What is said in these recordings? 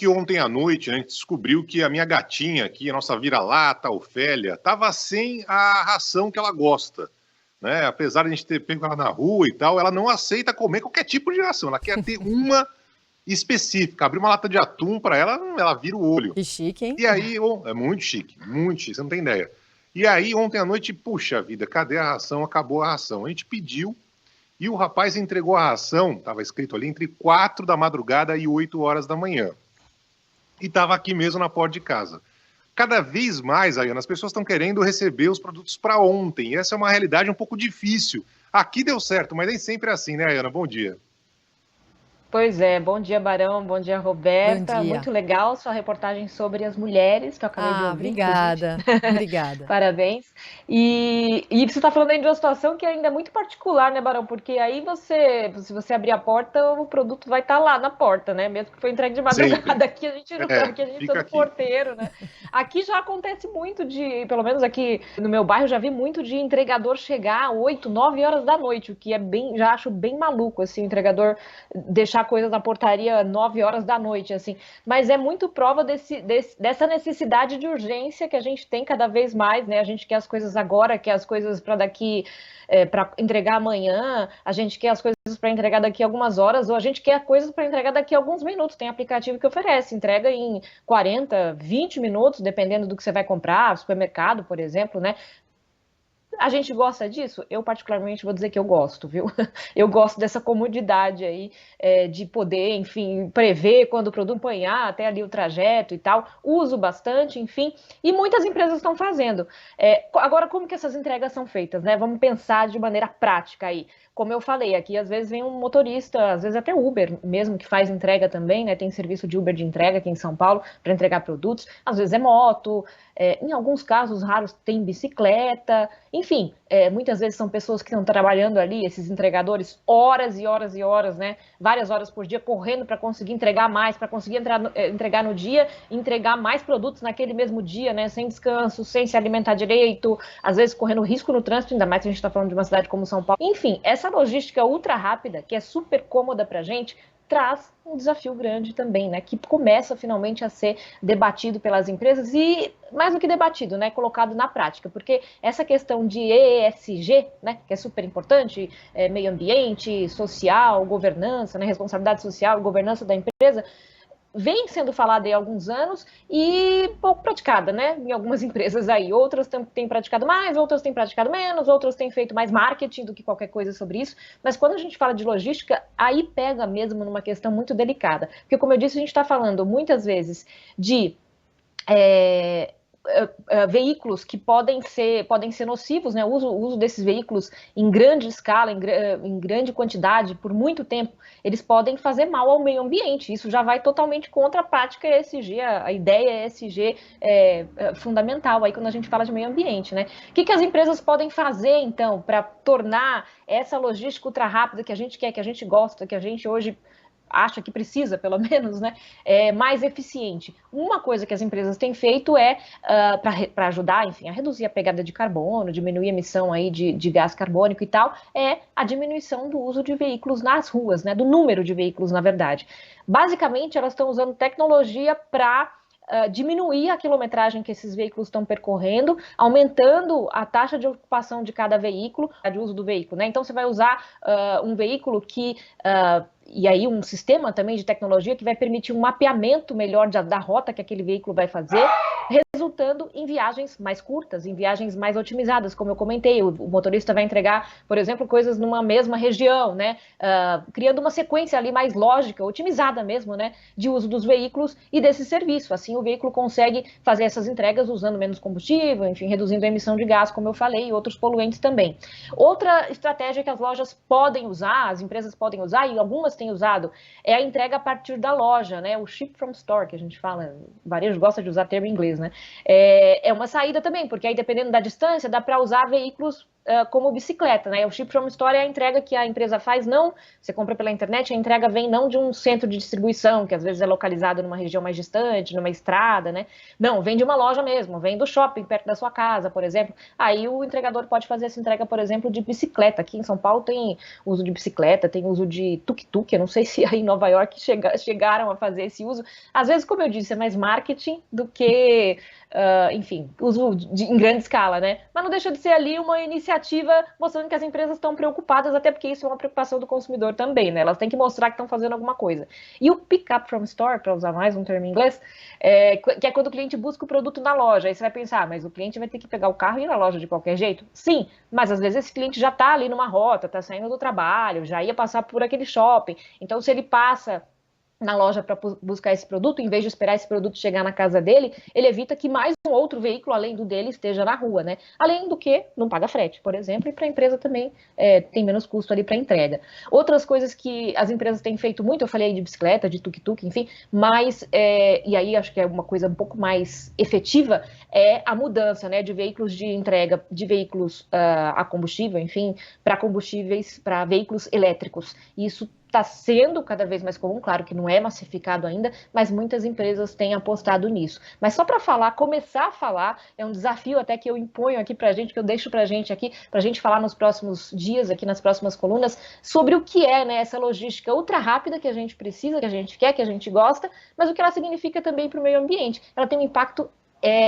que ontem à noite a gente descobriu que a minha gatinha aqui, a nossa vira-lata, a Ofélia, estava sem a ração que ela gosta. Né? Apesar de a gente ter pego ela na rua e tal, ela não aceita comer qualquer tipo de ração. Ela quer ter uma específica. Abrir uma lata de atum para ela, ela vira o olho. Que chique, hein? E aí, é muito chique, você não tem ideia. E aí, ontem à noite, puxa vida, cadê a ração? Acabou a ração. A gente pediu e o rapaz entregou a ração, estava escrito ali, entre 4 da madrugada e 8 horas da manhã. E estava aqui mesmo na porta de casa. Cada vez mais, Ayana, as pessoas estão querendo receber os produtos para ontem. E essa é uma realidade um pouco difícil. Aqui deu certo, mas nem sempre é assim, né, Ayana? Bom dia. Pois é, bom dia, Barão, bom dia, Roberta. Bom dia. Muito legal sua reportagem sobre as mulheres, que eu acabei de ouvir. Obrigada, obrigada. Parabéns. E você está falando aí de uma situação que ainda é muito particular, né, Barão? Porque aí se você abrir a porta, o produto vai estar lá na porta, né? Mesmo que foi entregue de madrugada. Aqui a gente não aqui a gente precisa do porteiro, né? Aqui já acontece muito pelo menos aqui no meu bairro, já vi muito de entregador chegar 8, 9 horas da noite, o que é já acho bem maluco, assim, o entregador deixar coisas na portaria 9 horas da noite, assim. Mas é muito prova dessa necessidade de urgência que a gente tem cada vez mais, né? A gente quer as coisas agora, quer as coisas para daqui, para entregar amanhã, a gente quer as coisas para entregar daqui a algumas horas, ou a gente quer coisas para entregar daqui a alguns minutos. Tem aplicativo que oferece, entrega em 40, 20 minutos, dependendo do que você vai comprar, supermercado, por exemplo, né? A gente gosta disso? Eu, particularmente, vou dizer que eu gosto, viu? Eu gosto dessa comodidade aí, de poder, enfim, prever quando o produto apanhar, até ali o trajeto e tal. Uso bastante, enfim, e muitas empresas estão fazendo. Agora, como que essas entregas são feitas, né? Vamos pensar de maneira prática aí. Como eu falei, aqui às vezes vem um motorista, às vezes até Uber mesmo, que faz entrega também, né? Tem serviço de Uber de entrega aqui em São Paulo para entregar produtos. Às vezes é moto, em alguns casos raros tem bicicleta, enfim, muitas vezes são pessoas que estão trabalhando ali, esses entregadores, horas e horas e horas, né? Várias horas por dia, correndo para conseguir entregar mais, para conseguir entregar no dia, entregar mais produtos naquele mesmo dia, né? Sem descanso, sem se alimentar direito, às vezes correndo risco no trânsito, ainda mais que a gente está falando de uma cidade como São Paulo. Enfim, essa logística ultra rápida, que é super cômoda para a gente, traz um desafio grande também, né? Que começa finalmente a ser debatido pelas empresas e, mais do que debatido, né? Colocado na prática, porque essa questão de ESG, né? Que é super importante, meio ambiente, social, governança, né? Responsabilidade social, governança da empresa, vem sendo falada há alguns anos e pouco praticada, né? Em algumas empresas aí. Outras têm praticado mais, outras têm praticado menos, outras têm feito mais marketing do que qualquer coisa sobre isso. Mas quando a gente fala de logística, aí pega mesmo numa questão muito delicada. Porque, como eu disse, a gente está falando muitas vezes de veículos que podem ser nocivos, né? O uso desses veículos em grande escala, em grande quantidade, por muito tempo, eles podem fazer mal ao meio ambiente. Isso já vai totalmente contra a prática ESG, a ideia ESG é fundamental aí quando a gente fala de meio ambiente, né? O que as empresas podem fazer, então, para tornar essa logística ultra rápida que a gente quer, que a gente gosta, que a gente hoje acha que precisa, pelo menos, né, mais eficiente? Uma coisa que as empresas têm feito para ajudar, enfim, a reduzir a pegada de carbono, diminuir a emissão aí de gás carbônico e tal, é a diminuição do uso de veículos nas ruas, né, do número de veículos, na verdade. Basicamente, elas estão usando tecnologia para diminuir a quilometragem que esses veículos estão percorrendo, aumentando a taxa de ocupação de cada veículo, de uso do veículo, né? Então, você vai usar um veículo que... e aí um sistema também de tecnologia que vai permitir um mapeamento melhor da rota que aquele veículo vai fazer, resultando em viagens mais curtas, em viagens mais otimizadas, como eu comentei. O motorista vai entregar, por exemplo, coisas numa mesma região, né? Criando uma sequência ali mais lógica, otimizada mesmo, né? De uso dos veículos e desse serviço. Assim, o veículo consegue fazer essas entregas usando menos combustível, enfim, reduzindo a emissão de gás, como eu falei, e outros poluentes também. Outra estratégia que as lojas podem usar, as empresas podem usar, e algumas têm usado, é a entrega a partir da loja, né? O ship from store, que a gente fala, o varejo gosta de usar termo em inglês, né? É uma saída também, porque aí, dependendo da distância, dá para usar veículos como bicicleta, né? O Ship from Store é a entrega que a empresa faz, não, você compra pela internet, a entrega vem não de um centro de distribuição, que às vezes é localizado numa região mais distante, numa estrada, né? Não, vem de uma loja mesmo, vem do shopping perto da sua casa, por exemplo. Aí o entregador pode fazer essa entrega, por exemplo, de bicicleta. Aqui em São Paulo tem uso de bicicleta, tem uso de tuk-tuk, eu não sei se aí em Nova York chegaram a fazer esse uso. Às vezes, como eu disse, é mais marketing do que, enfim, uso em grande escala, né? Mas não deixa de ser ali uma iniciativa mostrando que as empresas estão preocupadas, até porque isso é uma preocupação do consumidor também, né? Elas têm que mostrar que estão fazendo alguma coisa. E o pick up from store, para usar mais um termo em inglês, que é quando o cliente busca o produto na loja. Aí você vai pensar, mas o cliente vai ter que pegar o carro e ir na loja de qualquer jeito? Sim, mas às vezes esse cliente já está ali numa rota, está saindo do trabalho, já ia passar por aquele shopping. Então, se ele passa na loja para buscar esse produto, em vez de esperar esse produto chegar na casa dele, ele evita que mais um outro veículo, além do dele, esteja na rua, né? Além do que não paga frete, por exemplo, e para a empresa também tem menos custo ali para entrega. Outras coisas que as empresas têm feito muito, eu falei aí de bicicleta, de tuk-tuk, enfim, mas, e aí acho que é uma coisa um pouco mais efetiva, é a mudança, né, de veículos de entrega, de veículos a combustível, enfim, para combustíveis, para veículos elétricos. Isso está sendo cada vez mais comum, claro que não é massificado ainda, mas muitas empresas têm apostado nisso. Mas só para falar, começar a falar, é um desafio até que eu imponho aqui para a gente, que eu deixo para a gente aqui, para a gente falar nos próximos dias, aqui nas próximas colunas, sobre o que é, né, essa logística ultra rápida que a gente precisa, que a gente quer, que a gente gosta, mas o que ela significa também para o meio ambiente. Ela tem um impacto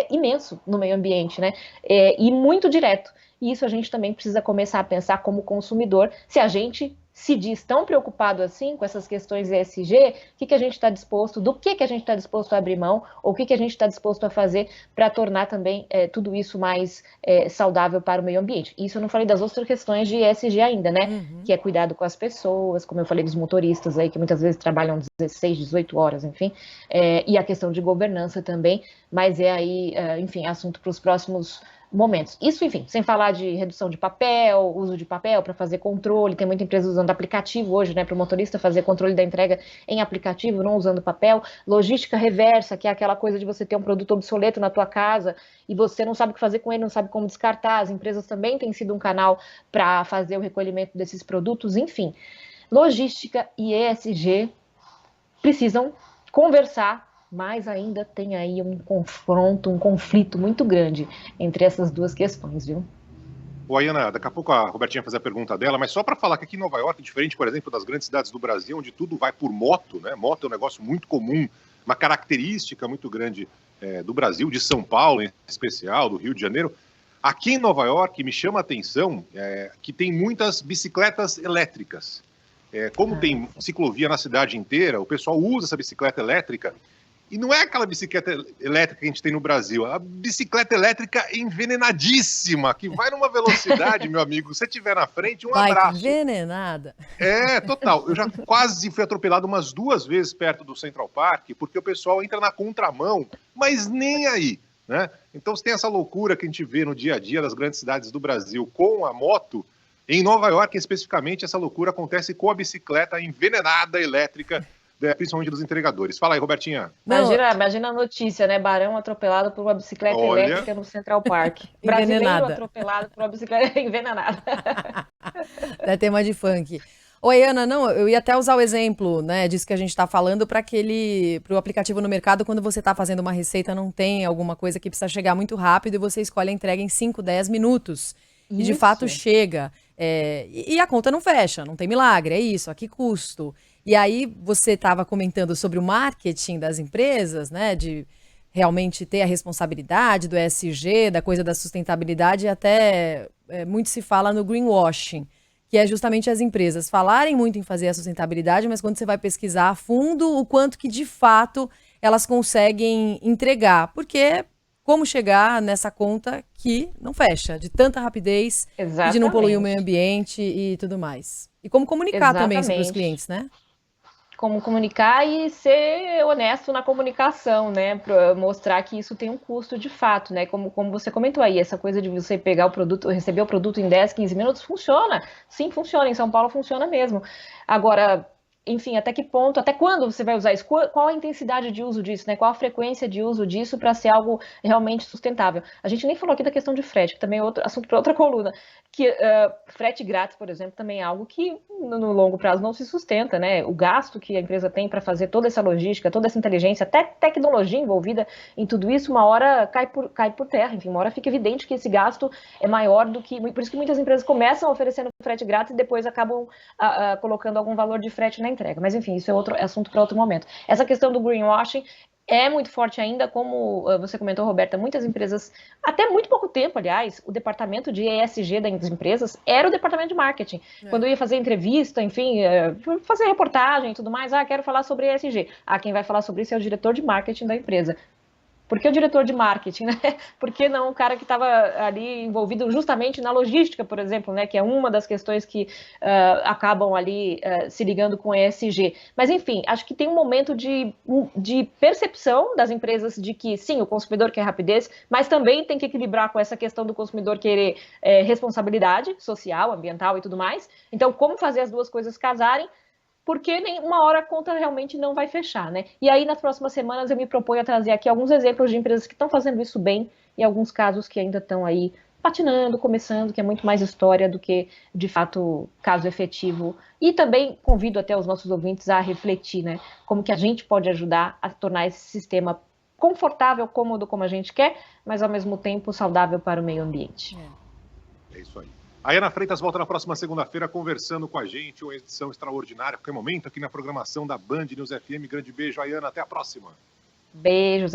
imenso no meio ambiente, né, e muito direto. E isso a gente também precisa começar a pensar como consumidor, se a gente se diz tão preocupado assim com essas questões ESG, o que a gente está disposto, do que a gente está disposto a abrir mão, ou o que a gente está disposto a fazer para tornar também tudo isso mais saudável para o meio ambiente. Isso eu não falei das outras questões de ESG ainda, né? Uhum. Que é cuidado com as pessoas, como eu falei dos motoristas aí, que muitas vezes trabalham 16, 18 horas, enfim, e a questão de governança também, mas é aí, enfim, assunto para os próximos momentos. Isso, enfim, sem falar de redução de papel, uso de papel para fazer controle, tem muita empresa usando aplicativo hoje, né, para o motorista fazer controle da entrega em aplicativo, não usando papel. Logística reversa, que é aquela coisa de você ter um produto obsoleto na tua casa e você não sabe o que fazer com ele, não sabe como descartar. As empresas também têm sido um canal para fazer o recolhimento desses produtos, enfim. Logística e ESG precisam conversar, mas ainda tem aí um confronto, um conflito muito grande entre essas duas questões, viu? Oi, Ana, daqui a pouco a Robertinha vai fazer a pergunta dela, mas só para falar que aqui em Nova York, diferente, por exemplo, das grandes cidades do Brasil, onde tudo vai por moto, né? Moto é um negócio muito comum, uma característica muito grande do Brasil, de São Paulo em especial, do Rio de Janeiro. Aqui em Nova York, me chama a atenção que tem muitas bicicletas elétricas. Como tem ciclovia na cidade inteira, o pessoal usa essa bicicleta elétrica. E não é aquela bicicleta elétrica que a gente tem no Brasil, é a bicicleta elétrica envenenadíssima, que vai numa velocidade, meu amigo, se você estiver na frente, abraço. Envenenada. Total. Eu já quase fui atropelado umas 2 vezes perto do Central Park, porque o pessoal entra na contramão, mas nem aí, né? Então, se tem essa loucura que a gente vê no dia a dia das grandes cidades do Brasil com a moto, em Nova York, especificamente, essa loucura acontece com a bicicleta envenenada elétrica, principalmente dos entregadores. Fala aí, Robertinha. Imagina a notícia, né? Barão atropelado por uma bicicleta elétrica no Central Park. Brasileiro atropelado por uma bicicleta envenenada. É tema de funk. Oi, Ana, não, eu ia até usar o exemplo, né, disso que a gente está falando para o aplicativo no mercado, quando você está fazendo uma receita, não tem alguma coisa que precisa chegar muito rápido e você escolhe a entrega em 5, 10 minutos. E de fato chega. E a conta não fecha, não tem milagre, é isso, a que custo? E aí você estava comentando sobre o marketing das empresas, né, de realmente ter a responsabilidade do ESG, da coisa da sustentabilidade, e até muito se fala no greenwashing, que é justamente as empresas falarem muito em fazer a sustentabilidade, mas quando você vai pesquisar a fundo, o quanto que de fato elas conseguem entregar, porque como chegar nessa conta que não fecha, de tanta rapidez, e de não poluir o meio ambiente e tudo mais. E como comunicar também isso para os clientes, né? Como comunicar e ser honesto na comunicação, né? Para mostrar que isso tem um custo de fato, né? Como você comentou aí, essa coisa de você pegar o produto, receber o produto em 10, 15 minutos, funciona. Sim, funciona. Em São Paulo funciona mesmo. Agora, enfim, até que ponto, até quando você vai usar isso? Qual a intensidade de uso disso, né? Qual a frequência de uso disso para ser algo realmente sustentável? A gente nem falou aqui da questão de frete, que também é outro assunto para outra coluna, que frete grátis, por exemplo, também é algo que no longo prazo não se sustenta, né? O gasto que a empresa tem para fazer toda essa logística, toda essa inteligência, até tecnologia envolvida em tudo isso, uma hora cai por terra, enfim, uma hora fica evidente que esse gasto é maior do que... Por isso que muitas empresas começam oferecendo frete grátis e depois acabam colocando algum valor de frete na entrega. Mas, enfim, isso é outro assunto para outro momento. Essa questão do greenwashing é muito forte ainda, como você comentou, Roberta, muitas empresas, até muito pouco tempo, aliás, o departamento de ESG das empresas era o departamento de marketing. Quando eu ia fazer entrevista, enfim, fazer reportagem e tudo mais, quero falar sobre ESG. Quem vai falar sobre isso é o diretor de marketing da empresa. Por que o diretor de marketing, né? Por que não o cara que estava ali envolvido justamente na logística, por exemplo, né? Que é uma das questões que acabam ali se ligando com ESG. Mas, enfim, acho que tem um momento de percepção das empresas de que, sim, o consumidor quer rapidez, mas também tem que equilibrar com essa questão do consumidor querer responsabilidade social, ambiental e tudo mais. Então, como fazer as duas coisas casarem? Porque uma hora a conta realmente não vai fechar, né? E aí, nas próximas semanas, eu me proponho a trazer aqui alguns exemplos de empresas que estão fazendo isso bem e alguns casos que ainda estão aí patinando, começando, que é muito mais história do que, de fato, caso efetivo. E também convido até os nossos ouvintes a refletir, né? Como que a gente pode ajudar a tornar esse sistema confortável, cômodo como a gente quer, mas, ao mesmo tempo, saudável para o meio ambiente. É isso aí. A Ana Freitas volta na próxima segunda-feira conversando com a gente, uma edição extraordinária, a qualquer momento, aqui na programação da Band News FM. Grande beijo, Ayana, até a próxima. Beijos,